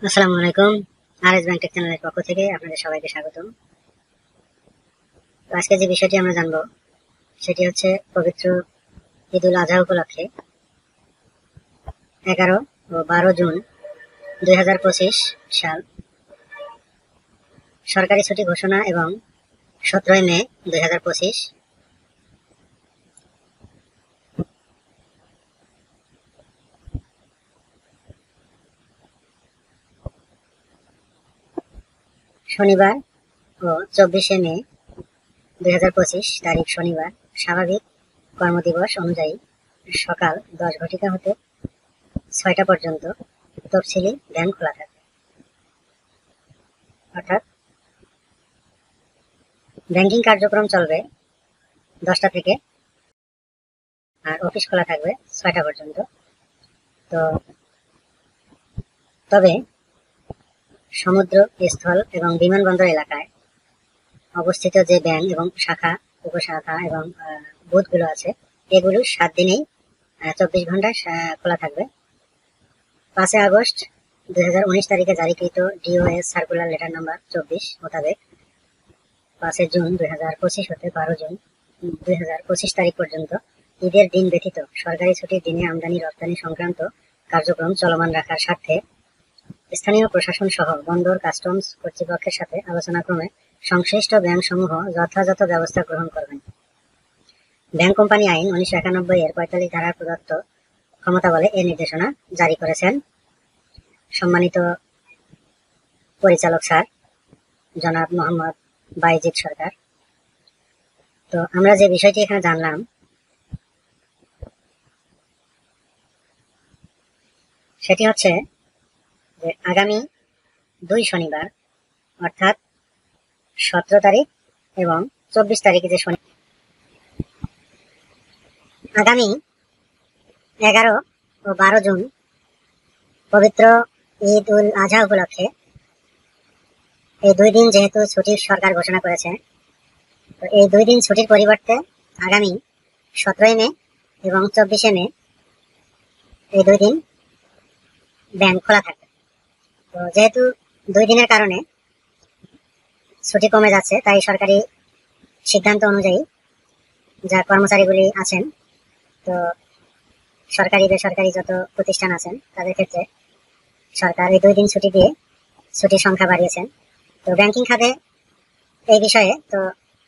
আসসালামু আলাইকুম। RS bank take চ্যানেলের পক্ষ থেকে আপনাদের সবাইকে স্বাগতম। তো আজকে যে বিষয়টি আমরা জানবো সেটি হচ্ছে পবিত্র ঈদ উল আজহা উপলক্ষে 11 ও 12 জুন 2025 সাল সরকারি ছুটি ঘোষণা এবং 17 মে 2025 শনিবার ও 24 মে 2025 তারিখ শনিবার স্বাভাবিক কর্মদিবস অনুযায়ী সকাল 10 ঘটিকা হতে 6টা পর্যন্ত তফসিলি ব্যাংক খোলা থাকবে। অর্থাৎ ব্যাংকিং কার্যক্রম চলবে 10টা থেকে আর অফিস খোলা থাকবে 6টা পর্যন্ত। তো তবে সমুদ্র, স্থল এবং বিমানবন্দর এলাকায় অবস্থিত যে ব্যাংক এবং শাখা, উপশাখা এবং বুথগুলো আছে এগুলো 7 দিনেই 24 ঘন্টা খোলা থাকবে। 5 আগস্ট 2019 তারিখে জারিকৃত ডিওএস সার্কুলার লেটার নাম্বার 24 মোতাবেক 5 জুন 2025 হতে 12 জুন 2025 তারিখ পর্যন্ত ঈদের দিন ব্যতীত সরকারি ছুটির দিনে আমদানি রপ্তানি সংক্রান্ত কার্যক্রম চলমান রাখার স্বার্থে স্থানীয় প্রশাসন সহ বন্দর কাস্টমস কর্তৃপক্ষের সাথে আলোচনাক্রমে সংশ্লিষ্ট ব্যাংকসমূহ যথাযথ ব্যবস্থা গ্রহণ করবেন। ব্যাংক কোম্পানি আইন 1991 এর 45 ধারার প্রদত্ত ক্ষমতা বলে এই নির্দেশনা জারি করেছেন সম্মানিত পরিচালক স্যার জনাব মোহাম্মদ বাইজিদ সরকার। তো আমরা যে বিষয়টি এখানে জানলাম সেটি হচ্ছে যে আগামী 2 শনিবার অর্থাৎ 17 তারিখ এবং 24 তারিখে যে আগামী 11 ও 12 জুন পবিত্র ঈদ উল আজহা উপলক্ষে এই 2 দিন যেহেতু ছুটির সরকার ঘোষণা করেছে, তো এই 2 দিন ছুটির পরিবর্তে আগামী 17 মে এবং 24 মে এই 2 দিন ব্যাংক খোলা থাকবে। তো যেহেতু 2 দিনের কারণে ছুটি কমে যাচ্ছে, তাই সরকারি সিদ্ধান্ত অনুযায়ী যা কর্মচারীগুলি আছেন, তো সরকারি বেসরকারি যত প্রতিষ্ঠান আছেন তাদের ক্ষেত্রে সরকার এই 2 দিন ছুটি দিয়ে ছুটির সংখ্যা বাড়িয়েছেন। তো ব্যাংকিং খাতে এই বিষয়ে তো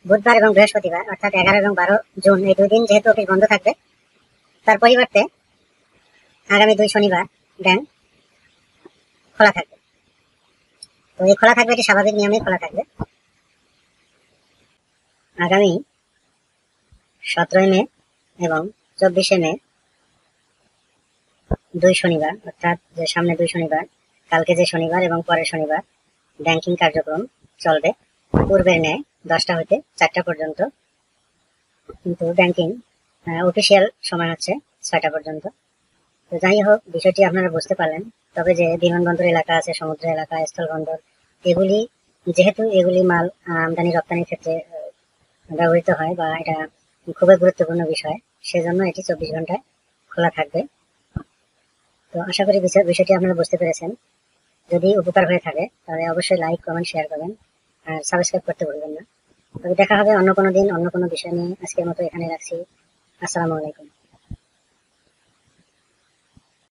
বুধবার এবং বৃহস্পতিবার অর্থাৎ 11 এবং 12 জুন এই 2 দিন যেহেতু অফিস বন্ধ থাকবে, তার পরিবর্তে আগামী 2 শনিবার ব্যাংক খোলা থাকবে। তো এই খোলা থাকবে, এটি স্বাভাবিক নিয়মেই খোলা থাকবে। আগামী 17 মে এবং 24 মে 2 শনিবার অর্থাৎ যে সামনে 2 শনিবার, কালকে যে শনিবার এবং পরের শনিবার ব্যাংকিং কার্যক্রম চলবে পূর্বের ন্যায় 10টা হতে 4টা পর্যন্ত, কিন্তু ব্যাংকিং অফিসিয়াল সময় হচ্ছে 6টা পর্যন্ত। তো যাই হোক, বিষয়টি আপনারা বুঝতে পারলেন। তবে যে বিমানবন্দর এলাকা আছে, সমুদ্র এলাকা, স্থলবন্দর, এগুলি যেহেতু এগুলি মাল আমদানি রপ্তানির ক্ষেত্রে ব্যবহৃত হয় বা এটা খুবই গুরুত্বপূর্ণ বিষয়, সেজন্য এটি 24 ঘন্টায় খোলা থাকবে। তো আশা করি বিষয়টি আপনারা বুঝতে পেরেছেন। যদি উপকার হয়ে থাকে তাহলে অবশ্যই লাইক, কমেন্ট, শেয়ার করবেন আর সাবস্ক্রাইব করতে ভুলবেন না। তবে দেখা হবে অন্য কোনো দিন অন্য কোনো বিষয় নিয়ে। আজকের মতো এখানে রাখছি। আসসালামু আলাইকুম।